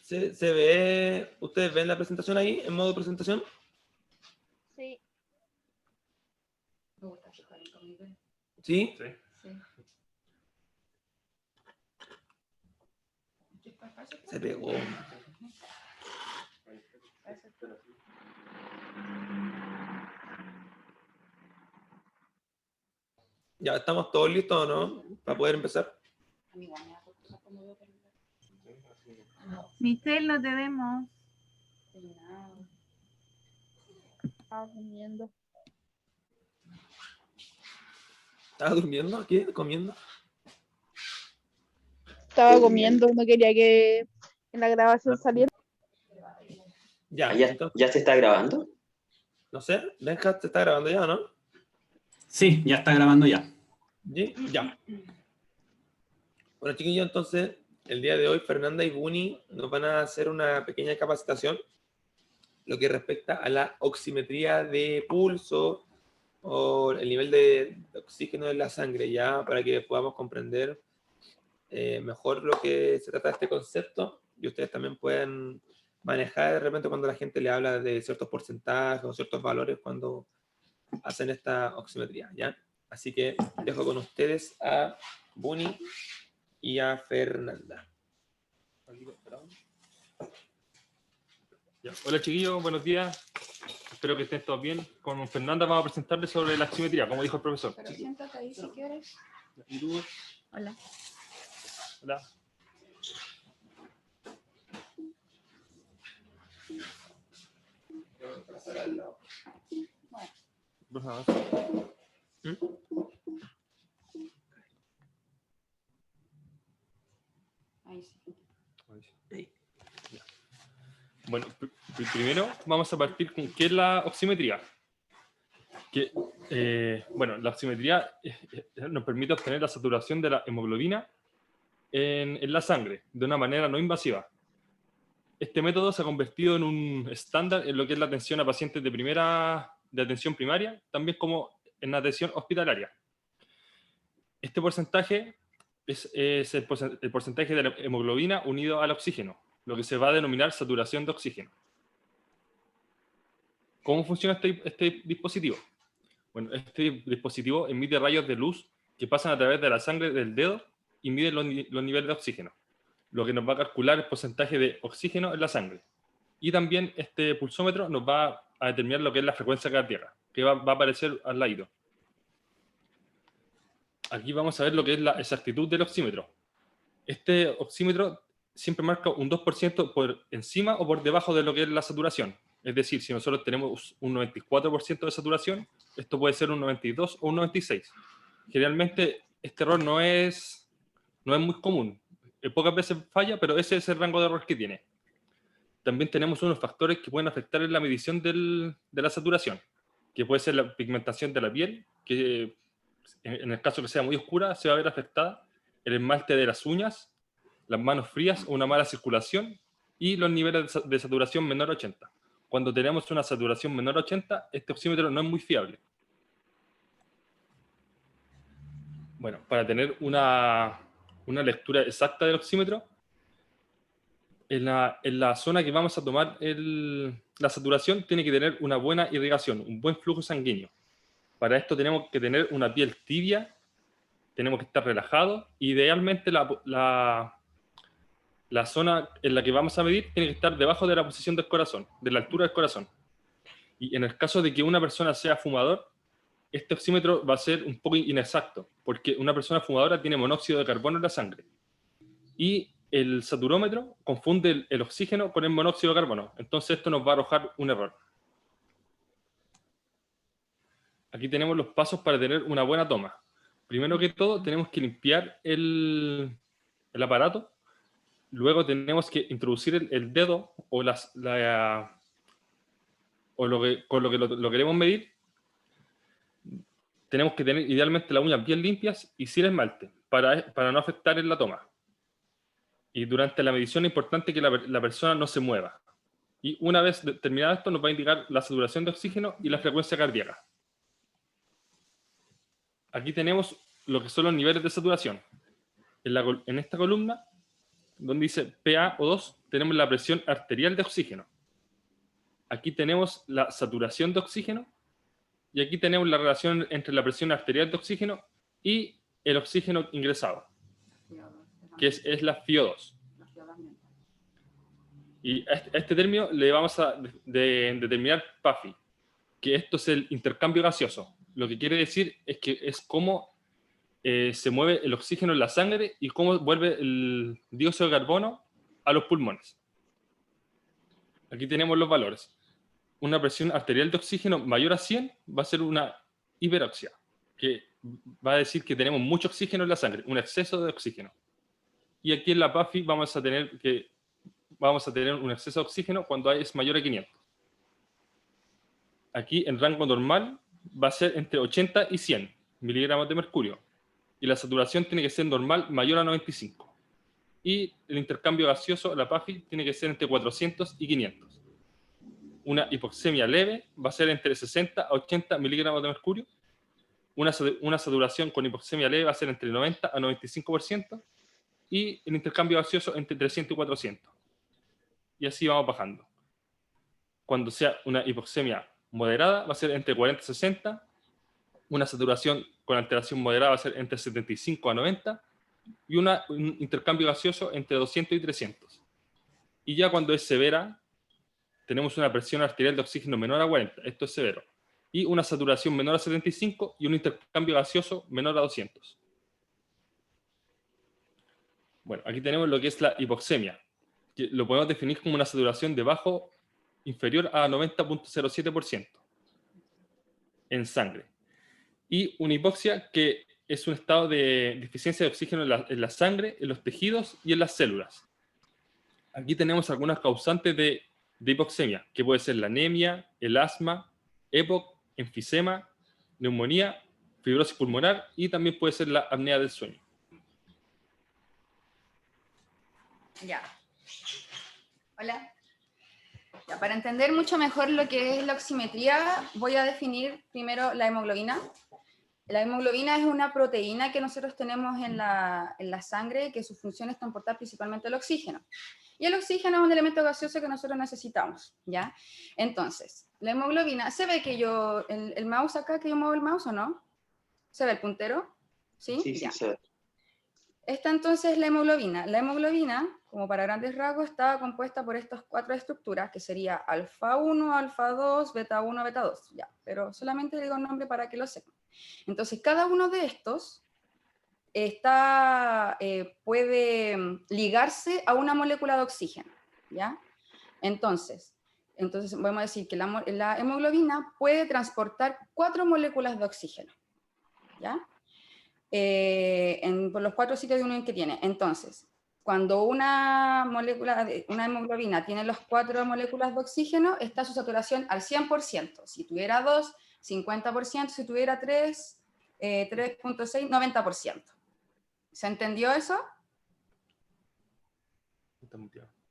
¿Se ve? ¿Ustedes ven la presentación ahí, en modo presentación? Sí. ¿Sí? Sí. Se pegó. Ya, ¿estamos todos listos o no? Para poder empezar. Michelle, no te vemos. Estaba comiendo. ¿Estaba durmiendo? ¿Qué? ¿Comiendo? Estaba comiendo, no quería que en la grabación saliera. Ya, ¿Ya, entonces, ya se está grabando? no sé, Benja, ¿te está grabando ya o no? Sí, ya está grabando ya. ¿Sí? Ya. Bueno, chiquillos, entonces, el día de hoy Fernanda y Buni nos van a hacer una pequeña capacitación lo que respecta a la oximetría de pulso o el nivel de oxígeno en la sangre, ya para que podamos comprender mejor lo que se trata de este concepto y ustedes también puedan manejar de repente cuando la gente le habla de ciertos porcentajes o ciertos valores cuando hacen esta oximetría, ¿ya? Así que dejo con ustedes a Buni y a Fernanda. Ya. Hola chiquillos, buenos días. Espero que estén todos bien. Con Fernanda vamos a presentarles sobre la oximetría, como dijo el profesor. Pero siéntate ahí si quieres. ¿Y tú? Hola. Hola. Por favor. Ahí sí. Ya. Bueno, primero vamos a partir con qué es la oximetría. Bueno, la oximetría nos permite obtener la saturación de la hemoglobina en la sangre de una manera no invasiva. Este método se ha convertido en un estándar en lo que es la atención a pacientes de atención primaria, también como en la atención hospitalaria. Este porcentaje es el porcentaje de la hemoglobina unido al oxígeno, lo que se va a denominar saturación de oxígeno. ¿Cómo funciona este dispositivo? Bueno, este dispositivo emite rayos de luz que pasan a través de la sangre del dedo y miden los niveles de oxígeno, lo que nos va a calcular el porcentaje de oxígeno en la sangre. Y también este pulsómetro nos va a determinar lo que es la frecuencia cardíaca, que va a aparecer al lado. Aquí vamos a ver lo que es la exactitud del oxímetro. Este oxímetro siempre marca un 2% por encima o por debajo de lo que es la saturación. Es decir, si nosotros tenemos un 94% de saturación, esto puede ser un 92 o un 96. Generalmente este error no es muy común. Pocas veces falla, pero ese es el rango de error que tiene. También tenemos unos factores que pueden afectar en la medición de la saturación, que puede ser la pigmentación de la piel, que en el caso que sea muy oscura se va a ver afectada, el esmalte de las uñas, las manos frías o una mala circulación y los niveles de saturación menor a 80. Cuando tenemos una saturación menor a 80, este oxímetro no es muy fiable. Bueno, para tener una lectura exacta del oxímetro, en la zona que vamos a tomar la saturación tiene que tener una buena irrigación, un buen flujo sanguíneo. Para esto tenemos que tener una piel tibia, tenemos que estar relajados, y idealmente la zona en la que vamos a medir tiene que estar debajo de la posición del corazón, de la altura del corazón. Y en el caso de que una persona sea fumador, este oxímetro va a ser un poco inexacto, porque una persona fumadora tiene monóxido de carbono en la sangre. Y el saturómetro confunde el oxígeno con el monóxido de carbono. Entonces esto nos va a arrojar un error. Aquí tenemos los pasos para tener una buena toma. Primero que todo, tenemos que limpiar el aparato. Luego tenemos que introducir el dedo o con lo que lo queremos medir. Tenemos que tener idealmente las uñas bien limpias y sin esmalte para no afectar en la toma. Y durante la medición es importante que la persona no se mueva. Y una vez terminado esto, nos va a indicar la saturación de oxígeno y la frecuencia cardíaca. Aquí tenemos lo que son los niveles de saturación. En esta columna donde dice PaO2, tenemos la presión arterial de oxígeno. Aquí tenemos la saturación de oxígeno, y aquí tenemos la relación entre la presión arterial de oxígeno y el oxígeno ingresado, que es la FiO2. Y a este término le vamos a determinar PAFI, que esto es el intercambio gaseoso. Lo que quiere decir es que es cómo se mueve el oxígeno en la sangre y cómo vuelve el dióxido de carbono a los pulmones. Aquí tenemos los valores. Una presión arterial de oxígeno mayor a 100 va a ser una hiperoxia, que va a decir que tenemos mucho oxígeno en la sangre, un exceso de oxígeno. Y aquí en la PAFI vamos a tener un exceso de oxígeno cuando es mayor a 500. Aquí en rango normal va a ser entre 80 y 100 miligramos de mercurio. Y la saturación tiene que ser normal mayor a 95. Y el intercambio gaseoso, la PAFI, tiene que ser entre 400 y 500. Una hipoxemia leve va a ser entre 60 a 80 miligramos de mercurio. Una saturación con hipoxemia leve va a ser entre 90 a 95%. Y el intercambio gaseoso entre 300 y 400. Y así vamos bajando. Cuando sea una hipoxemia moderada, va a ser entre 40 y 60. Una saturación con alteración moderada va a ser entre 75 a 90. Y un intercambio gaseoso entre 200 y 300. Y ya cuando es severa, tenemos una presión arterial de oxígeno menor a 40. Esto es severo. Y una saturación menor a 75 y un intercambio gaseoso menor a 200. Bueno, aquí tenemos lo que es la hipoxemia, que lo podemos definir como una saturación inferior a 90.07% en sangre. Y una hipoxia, que es un estado de deficiencia de oxígeno en la sangre, en los tejidos y en las células. Aquí tenemos algunas causantes de hipoxemia, que puede ser la anemia, el asma, EPOC, enfisema, neumonía, fibrosis pulmonar y también puede ser la apnea del sueño. Ya. Hola. Ya, para entender mucho mejor lo que es la oximetría, voy a definir primero la hemoglobina. La hemoglobina es una proteína que nosotros tenemos en la sangre, que su función es transportar principalmente el oxígeno. Y el oxígeno es un elemento gaseoso que nosotros necesitamos, ¿ya? Entonces, la hemoglobina, ¿se ve que el mouse acá, que yo muevo el mouse o no? ¿Se ve el puntero? ¿Sí? Sí, Ya. se ve. Esta entonces es la hemoglobina. La hemoglobina, como para grandes rasgos, está compuesta por estas 4 estructuras, que sería alfa 1, alfa 2, beta 1, beta 2, ya. Pero solamente digo el nombre para que lo sepan. Entonces, cada uno de estos puede ligarse a una molécula de oxígeno, ¿ya? Entonces vamos a decir que la hemoglobina puede transportar 4 moléculas de oxígeno, ¿ya? Por los 4 sitios de unión que tiene. Entonces, cuando una hemoglobina tiene las 4 moléculas de oxígeno, está su saturación al 100%. Si tuviera 2, 50%, si tuviera 3, 3.6, 90%. ¿Se entendió eso?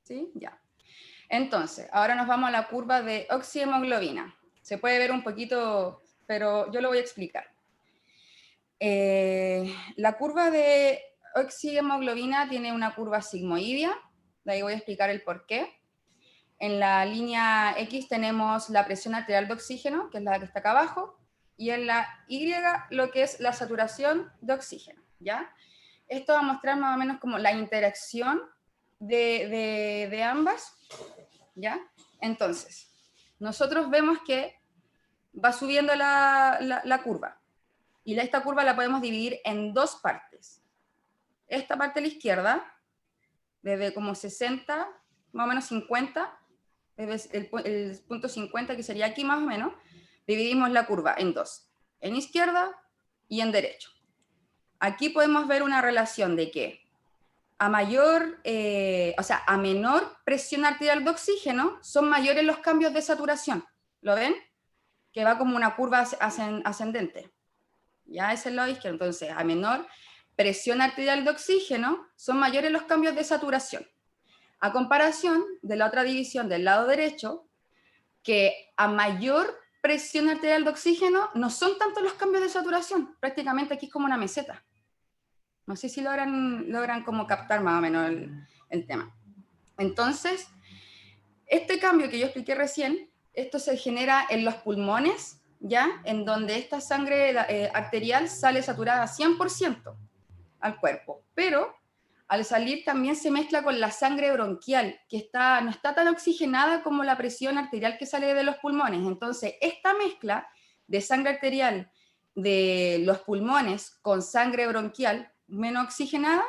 ¿Sí? Ya. Entonces, ahora nos vamos a la curva de oxihemoglobina. Se puede ver un poquito, pero yo lo voy a explicar. La curva de oxihemoglobina tiene una curva sigmoidea, de ahí voy a explicar el por qué. En la línea X tenemos la presión arterial de oxígeno, que es la que está acá abajo, y en la Y lo que es la saturación de oxígeno, ¿ya? Esto va a mostrar más o menos como la interacción de ambas, ¿ya? Entonces, nosotros vemos que va subiendo la curva, y esta curva la podemos dividir en 2 partes. Esta parte a la izquierda, desde como 60, más o menos 50, desde el punto 50, que sería aquí más o menos, dividimos la curva en 2, en izquierda y en derecho. Aquí podemos ver una relación de que a menor presión arterial de oxígeno, son mayores los cambios de saturación. ¿Lo ven? Que va como una curva ascendente. Ya, ese es el lado izquierdo. Entonces, a menor presión arterial de oxígeno, son mayores los cambios de saturación. A comparación de la otra división del lado derecho, que a mayor presión arterial de oxígeno, no son tanto los cambios de saturación. Prácticamente aquí es como una meseta. No sé si logran como captar más o menos el tema. Entonces, este cambio que yo expliqué recién, esto se genera en los pulmones, ¿ya? En donde esta sangre arterial sale saturada 100% al cuerpo, pero al salir también se mezcla con la sangre bronquial, que no está tan oxigenada como la presión arterial que sale de los pulmones. Entonces, esta mezcla de sangre arterial de los pulmones con sangre bronquial menos oxigenada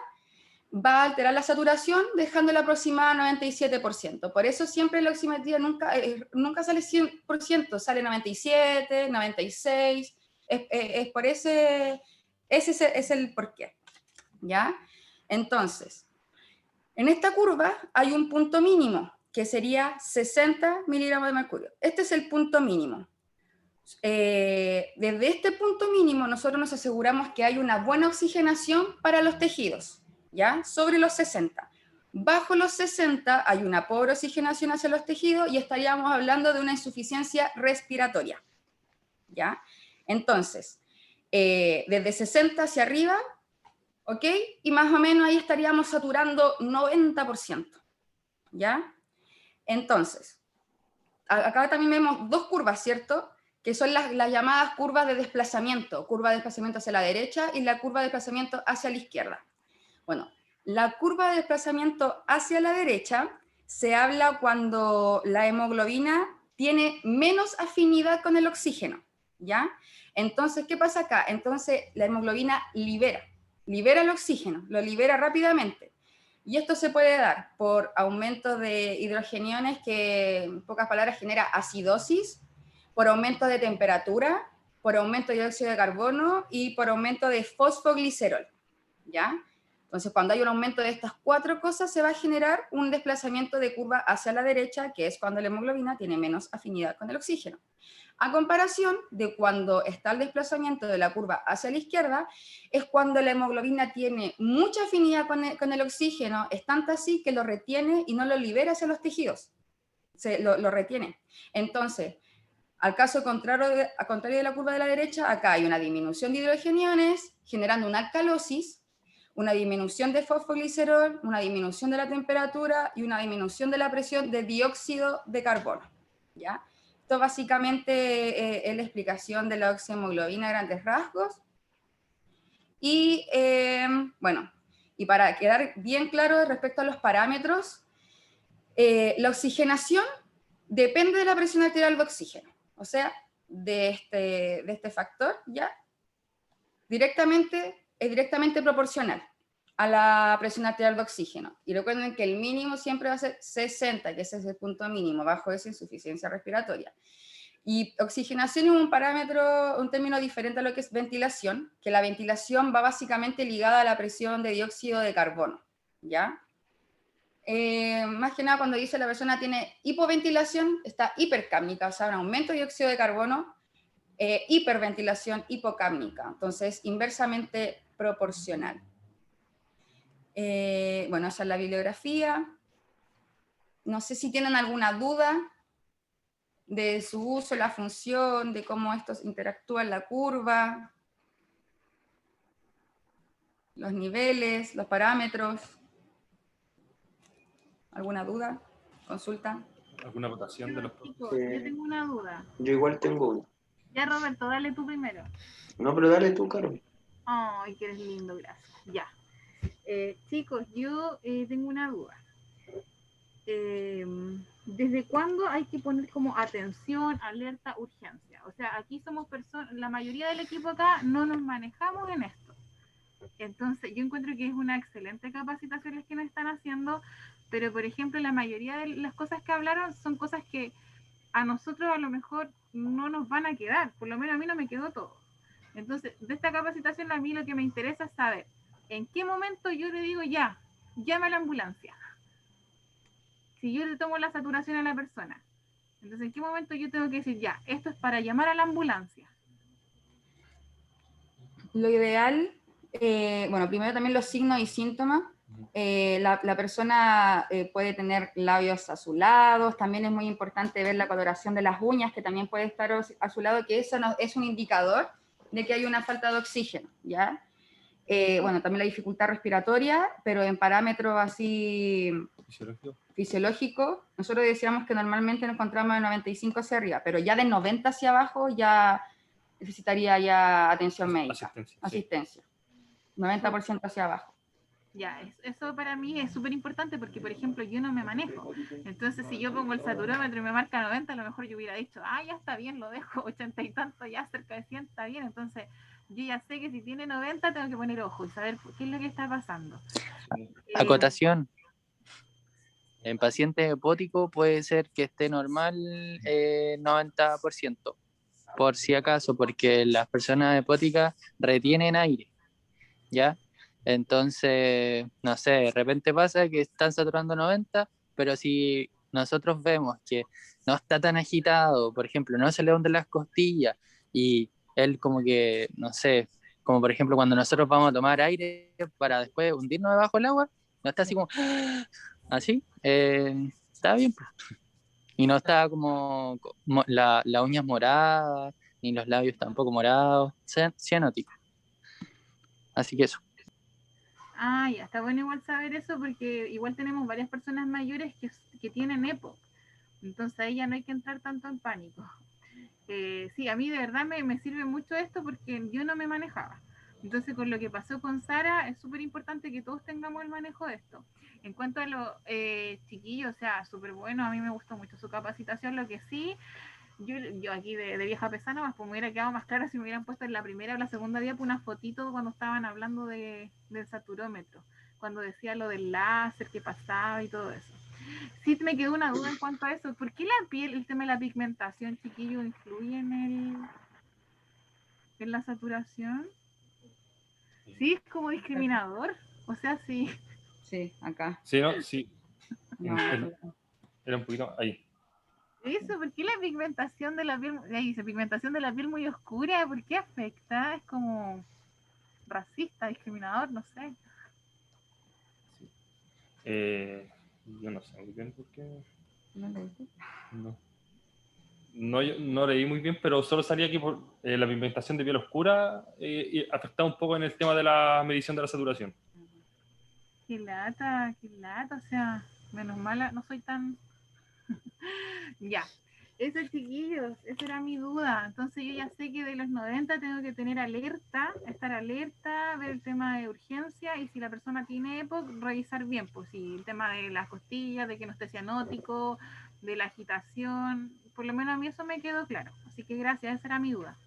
va a alterar la saturación, dejándola aproximada a 97%. Por eso siempre la oximetría nunca sale 100%, sale 97, 96, ese es el porqué, ¿ya? Entonces, en esta curva hay un punto mínimo, que sería 60 miligramos de mercurio. Este es el punto mínimo. Desde este punto mínimo nosotros nos aseguramos que hay una buena oxigenación para los tejidos, ¿ya? Sobre los 60. Bajo los 60 hay una pobre oxigenación hacia los tejidos y estaríamos hablando de una insuficiencia respiratoria, ¿ya? Entonces, desde 60 hacia arriba, ¿ok? Y más o menos ahí estaríamos saturando 90%, ¿ya? Entonces, acá también vemos dos curvas, ¿cierto? Que son las llamadas curvas de desplazamiento, curva de desplazamiento hacia la derecha y la curva de desplazamiento hacia la izquierda. Bueno, la curva de desplazamiento hacia la derecha se habla cuando la hemoglobina tiene menos afinidad con el oxígeno, ¿ya? Entonces, ¿qué pasa acá? Entonces, la hemoglobina libera el oxígeno, lo libera rápidamente. Y esto se puede dar por aumento de hidrogeniones que, en pocas palabras, genera acidosis, por aumento de temperatura, por aumento de dióxido de carbono y por aumento de fosfoglicerol, ¿ya? Entonces, cuando hay un aumento de estas cuatro cosas, se va a generar un desplazamiento de curva hacia la derecha, que es cuando la hemoglobina tiene menos afinidad con el oxígeno. A comparación de cuando está el desplazamiento de la curva hacia la izquierda, es cuando la hemoglobina tiene mucha afinidad con el oxígeno, es tanto así que lo retiene y no lo libera hacia los tejidos, lo retiene. Entonces, al caso contrario de la curva de la derecha, acá hay una disminución de hidrogeniones, generando una alcalosis, una disminución de fosfoglicerol, una disminución de la temperatura y una disminución de la presión de dióxido de carbono, ¿ya? Esto básicamente es la explicación de la oxihemoglobina a grandes rasgos. Y bueno, y para quedar bien claro respecto a los parámetros, la oxigenación depende de la presión arterial de oxígeno, o sea, de este factor, ¿ya? Es directamente proporcional a la presión arterial de oxígeno. Y recuerden que el mínimo siempre va a ser 60, que ese es el punto mínimo, bajo esa insuficiencia respiratoria. Y oxigenación es un parámetro, un término diferente a lo que es ventilación, que la ventilación va básicamente ligada a la presión de dióxido de carbono, ¿ya? Más que nada cuando dice la persona tiene hipoventilación, está hipercápnica, o sea, un aumento de dióxido de carbono, hiperventilación hipocápnica, entonces inversamente proporcional. Bueno, esa es la bibliografía. No sé si tienen alguna duda de su uso, la función, de cómo esto interactúa en la curva, los niveles, los parámetros. ¿Alguna duda? ¿Consulta? ¿Alguna votación de los Chicos, yo tengo una duda. Yo igual tengo una. Ya, Roberto, dale tú primero. No, pero dale tú, Carol. Ay, que eres lindo, gracias. Ya. Chicos, yo tengo una duda. ¿Desde cuándo hay que poner como atención, alerta, urgencia? O sea, aquí somos personas, la mayoría del equipo acá no nos manejamos en esto. Entonces, yo encuentro que es una excelente capacitación las que nos están haciendo, pero, por ejemplo, la mayoría de las cosas que hablaron son cosas que a nosotros a lo mejor no nos van a quedar, por lo menos a mí no me quedó todo. Entonces, de esta capacitación a mí lo que me interesa es saber en qué momento yo le digo ya, llama a la ambulancia. Si yo le tomo la saturación a la persona, entonces en qué momento yo tengo que decir ya, esto es para llamar a la ambulancia. Lo ideal, bueno, primero también los signos y síntomas. La persona puede tener labios azulados, también es muy importante ver la coloración de las uñas, que también puede estar azulado, que eso es un indicador de que hay una falta de oxígeno, ¿ya? bueno, también la dificultad respiratoria, pero en parámetros así Fisiológico. fisiológicos, nosotros decíamos que normalmente nos encontramos de 95 hacia arriba, pero ya de 90 hacia abajo ya necesitaría ya atención médica, asistencia. 90% hacia abajo. Ya, eso para mí es súper importante porque, por ejemplo, yo no me manejo. Entonces, si yo pongo el saturómetro y me marca 90, a lo mejor yo hubiera dicho, ya está bien, lo dejo, 80 y tanto, ya cerca de 100 está bien. Entonces, yo ya sé que si tiene 90 tengo que poner ojo y saber qué es lo que está pasando. Acotación. En paciente hepático puede ser que esté normal 90%, por si acaso, porque las personas hepáticas retienen aire, ¿ya? Entonces, no sé, de repente pasa que están saturando 90, pero si nosotros vemos que no está tan agitado, por ejemplo, no se le hunden las costillas y él como que, no sé, como por ejemplo cuando nosotros vamos a tomar aire para después hundirnos debajo del agua, no está así como, así, está bien, pues. Y no está como la uñas moradas, ni los labios tampoco morados, cianótico. Así que eso. Ya, está bueno igual saber eso porque igual tenemos varias personas mayores que tienen EPOC. Entonces ahí ya no hay que entrar tanto en pánico. Sí, a mmí de verdad me sirve mucho esto porque yo no me manejaba. Entonces con lo que pasó con Sara es súper importante que todos tengamos el manejo de esto. En cuanto a los chiquillos, o sea, súper bueno, a mí me gustó mucho su capacitación, lo que sí, yo aquí de vieja pesana, pues me hubiera quedado más clara si me hubieran puesto en la primera o la segunda diapo una fotito cuando estaban hablando del saturómetro, cuando decía lo del láser que pasaba y todo eso. Sí me quedó una duda en cuanto a eso. ¿Por qué la piel, el tema de la pigmentación, chiquillo, influye en la saturación? Sí, es como discriminador. O sea, sí. Sí, acá. Sí, no, sí. No, Era un poquito ahí. Eso, ¿por qué la pigmentación de la piel, ahí dice, pigmentación de la piel muy oscura? ¿Por qué afecta? Es como racista, discriminador, no sé. Yo no sé muy bien por qué. ¿no leíste? No leí muy bien, pero solo salía aquí por la pigmentación de piel oscura y afectaba un poco en el tema de la medición de la saturación. Qué lata, o sea, menos mala, no soy tan... Ya, eso chiquillos, esa era mi duda. Entonces yo ya sé que de los 90 tengo que tener alerta, estar alerta, ver el tema de urgencia y si la persona tiene EPOC, revisar bien, pues si el tema de las costillas, de que no esté cianótico, de la agitación, por lo menos a mí eso me quedó claro. Así que gracias, esa era mi duda.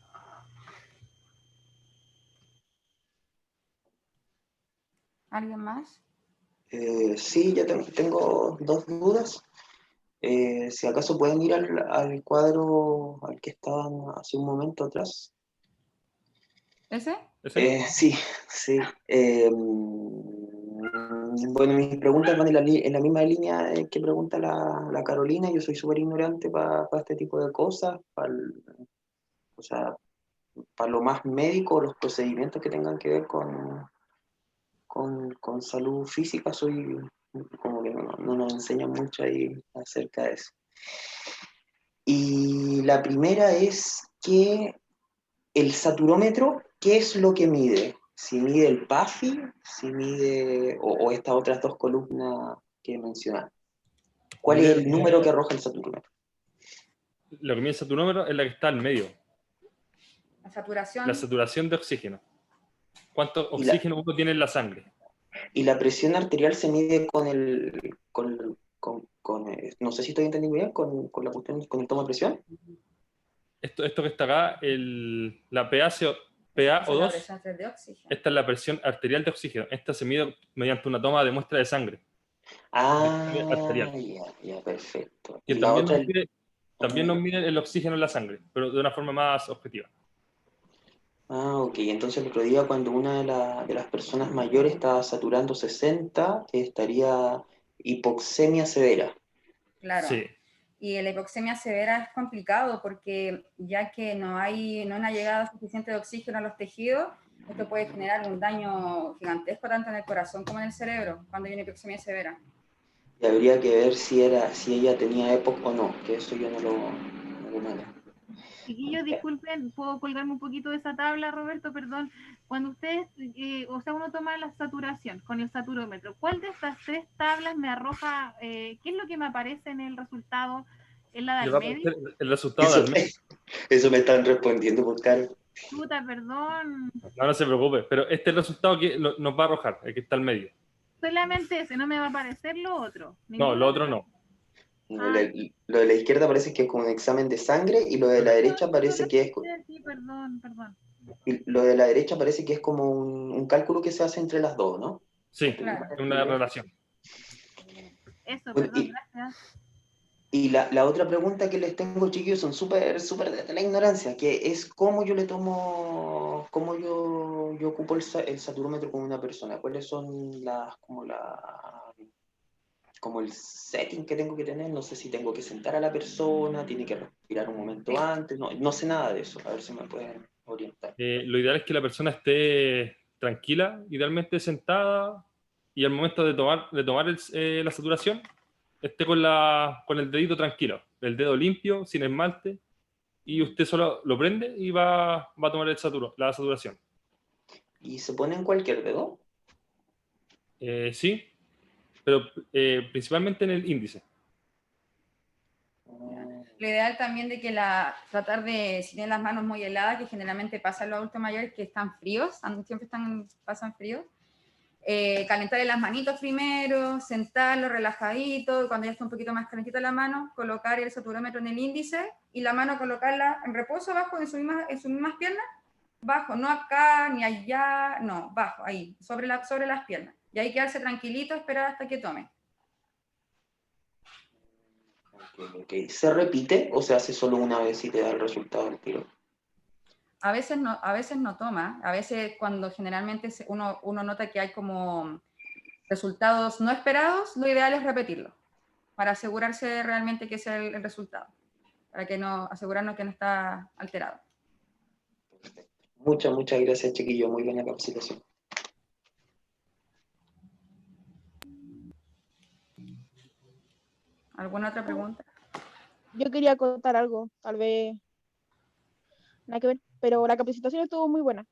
¿Alguien más? Sí, ya tengo dos dudas. Si acaso pueden ir al cuadro al que estaban hace un momento atrás. ¿Ese? Sí, sí. Bueno, mis preguntas van en la misma línea que pregunta la Carolina. Yo soy súper ignorante para este tipo de cosas, o sea, para lo más médico, los procedimientos que tengan que ver con salud física, soy como que no nos enseñan mucho ahí acerca de eso. Y la primera es que el saturómetro, ¿qué es lo que mide? Si mide el PAFI, si mide, o estas otras dos columnas que mencioné. ¿Cuál es el número que arroja el saturómetro? Lo que mide el saturómetro es la que está al medio. La saturación. La saturación de oxígeno. ¿Cuánto oxígeno uno tiene en la sangre? Y la presión arterial se mide no sé si estoy entendiendo bien, con la cuestión, con el toma de presión. Esto que está acá, la PaO2, esta es la presión arterial de oxígeno. Esta se mide mediante una toma de muestra de sangre. Ya, perfecto. Y también nos mide el oxígeno en la sangre, pero de una forma más objetiva. Ok. Entonces el otro día cuando una de las personas mayores estaba saturando 60, estaría hipoxemia severa. Claro. Sí. Y la hipoxemia severa es complicado porque ya que no hay una llegada suficiente de oxígeno a los tejidos, esto puede generar un daño gigantesco tanto en el corazón como en el cerebro cuando hay una hipoxemia severa. Y habría que ver si ella tenía EPOC o no, que eso yo no lo manejo. Chiquillos, disculpen, ¿puedo colgarme un poquito de esa tabla, Roberto? Perdón. Cuando ustedes, o sea, uno toma la saturación con el saturómetro, ¿cuál de estas tres tablas me arroja, qué es lo que me aparece en el resultado? ¿Es la Le del va a medio? aparecer el resultado Eso, del mes. eso me están respondiendo, pues, Caro. Puta, perdón. No, no se preocupe, pero este es el resultado que nos va a arrojar, el que está al medio. Solamente ese, no me va a aparecer lo otro. No, Ninguno lo de otro los- no. No, lo de la izquierda parece que es como un examen de sangre y lo de la derecha parece que es, Sí, perdón, perdón. y lo de la derecha parece que es como un cálculo que se hace entre las dos, ¿no? Sí, Claro. es una relación. Eso, Bueno, perdón, gracias. Y la otra pregunta que les tengo, chiquillos, son súper de la ignorancia, que es cómo yo le tomo, cómo yo ocupo el saturómetro con una persona, cuáles son como el setting que tengo que tener, no sé si tengo que sentar a la persona, tiene que respirar un momento antes, no sé nada de eso, a ver si me pueden orientar. Lo ideal es que la persona esté tranquila, idealmente sentada, y al momento de tomar la saturación, esté con el dedito tranquilo, el dedo limpio, sin esmalte, y usted solo lo prende y va a tomar la saturación. ¿Y se pone en cualquier dedo? Sí, pero principalmente en el índice. Lo ideal también de que tratar de, si tienen las manos muy heladas, que generalmente pasa en los adultos mayores que están fríos, siempre pasan fríos, calentarle las manitos primero, sentarlo relajadito, y cuando ya está un poquito más calentita la mano, colocar el saturómetro en el índice y la mano colocarla en reposo abajo en sus mismas piernas, bajo, no acá ni allá, no, bajo, ahí, sobre las piernas. Y ahí quedarse tranquilito, esperar hasta que tome. Ok. ¿Se repite o se hace solo una vez y te da el resultado del tiro? A veces no toma, a veces cuando generalmente uno nota que hay como resultados no esperados, lo ideal es repetirlo, para asegurarse realmente que ese es el resultado, para que asegurarnos que no está alterado. Muchas gracias, chiquillo, muy buena capacitación. ¿Alguna otra pregunta? Yo quería contar algo, tal vez nada que ver, pero la capacitación estuvo muy buena.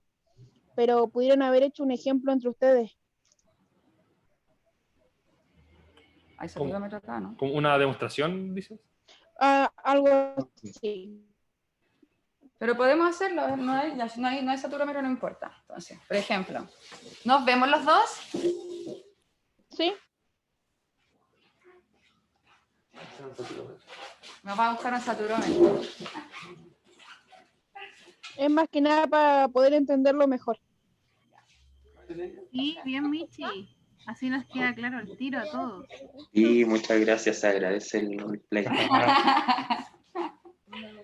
Pero pudieron haber hecho un ejemplo entre ustedes. Hay saturómetro acá, ¿no? ¿Como una demostración, dices? Algo así. Pero podemos hacerlo, no hay saturómetro, no importa. Entonces, por ejemplo, ¿nos vemos los dos? ¿Sí? Nos va a buscar un saturómetro. Es más que nada para poder entenderlo mejor. Sí, bien, Michi. Así nos queda claro el tiro a todos. Y muchas gracias, se agradece el play.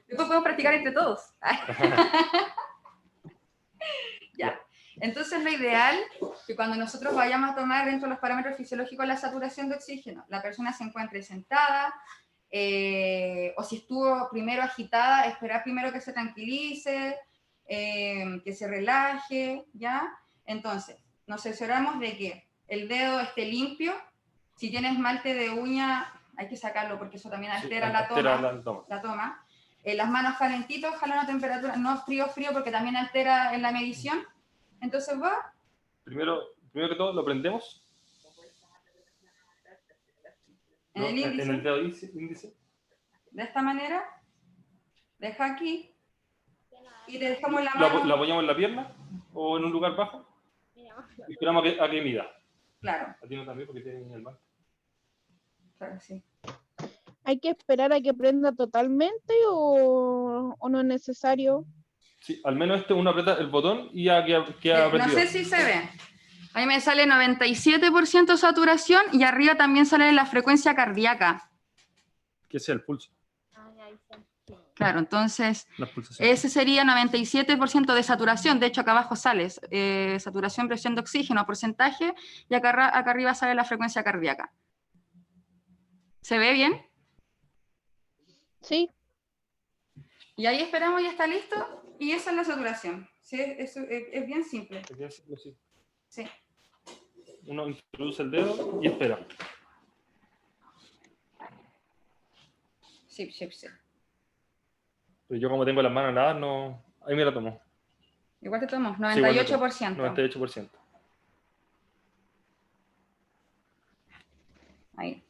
Después podemos practicar entre todos. Ya. Entonces, lo ideal que cuando nosotros vayamos a tomar dentro de los parámetros fisiológicos la saturación de oxígeno, la persona se encuentre sentada, o si estuvo primero agitada, esperar primero que se tranquilice, que se relaje, ¿ya? Entonces, nos aseguramos de que el dedo esté limpio. Si tiene esmalte de uña, hay que sacarlo porque eso también altera la toma. Las manos calentitas, ojalá una temperatura, no frío, porque también altera en la medición. Entonces va. Primero que todo, lo prendemos. En el índice. En el dedo índice. De esta manera. Deja aquí. Y te dejamos la mano. ¿La apoyamos en la pierna o en un lugar bajo? Y esperamos a que mida. Claro. A ti no también porque tienes el mal. Claro, sí. ¿Hay que esperar a que prenda totalmente o no es necesario? Sí, al menos uno aprieta el botón y ya queda No sé si se ve. A mí me sale 97% saturación y arriba también sale la frecuencia cardíaca. Que sea el pulso. Claro, entonces Las pulsaciones. ese sería 97% de saturación. De hecho, acá abajo sale saturación, presión de oxígeno, porcentaje, y acá arriba sale la frecuencia cardíaca. ¿Se ve bien? Sí. Y ahí esperamos, ya está listo. Y esa es la saturación. ¿Sí? Es bien simple. Sí. Uno introduce el dedo y espera. Sí. Pero yo como tengo las manos nada, no... Ahí me la tomo. Igual te tomo, Sí, igual me tomo. 98%. 98%. Ahí.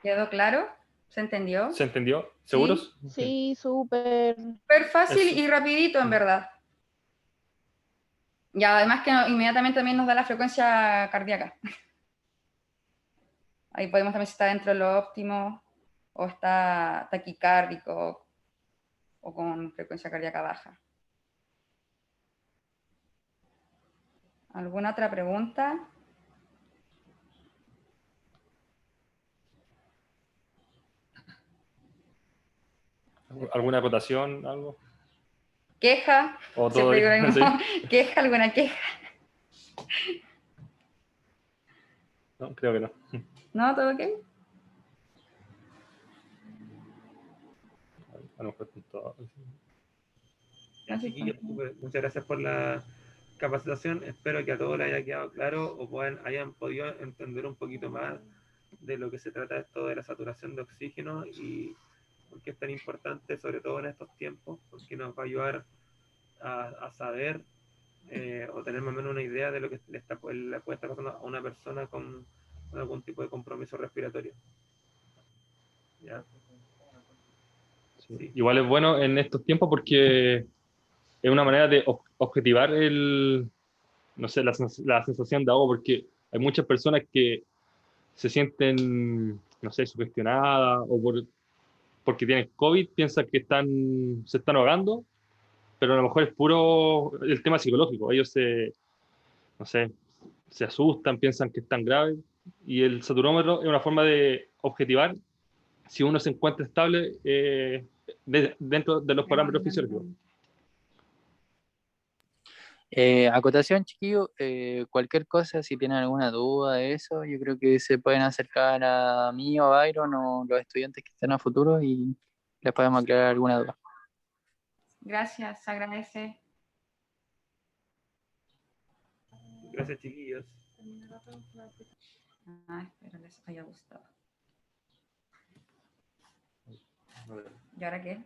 ¿Quedó claro? ¿Se entendió? ¿Se entendió? ¿Seguros? Sí, súper. Súper fácil Eso. y rapidito, en verdad. Y además que inmediatamente también nos da la frecuencia cardíaca. Ahí podemos también si está dentro de lo óptimo o está taquicárdico o con frecuencia cardíaca baja. ¿Alguna otra pregunta? ¿Alguna acotación? ¿Algo? ¿Queja? ¿O todo Siempre digo lo sí? mismo. ¿Queja? ¿Alguna queja? No, creo que no. ¿No? ¿Todo ok? A lo mejor con todo. Ya, chiquillos, muchas gracias por la capacitación. Espero que a todos les haya quedado claro o hayan podido entender un poquito más de lo que se trata esto de la saturación de oxígeno y por qué es tan importante, sobre todo en estos tiempos, porque nos va a ayudar a saber o tener más o menos una idea de lo que le puede estar pasando a una persona con algún tipo de compromiso respiratorio. ¿Ya? Sí. Igual es bueno en estos tiempos porque es una manera de objetivar no sé, la sensación de ahogo, porque hay muchas personas que se sienten, no sé, sugestionadas o porque tienen COVID, piensan que se están ahogando, pero a lo mejor es puro el tema psicológico. Ellos no sé, se asustan, piensan que es tan grave, y el saturómetro es una forma de objetivar si uno se encuentra estable dentro de los parámetros fisiológicos. Acotación, chiquillo, cualquier cosa, si tienen alguna duda de eso, yo creo que se pueden acercar a mí o a Byron o los estudiantes que estén a futuro y les podemos aclarar alguna duda. Gracias, se agradece. Gracias, chiquillos. Espero les haya gustado. ¿Y ahora qué?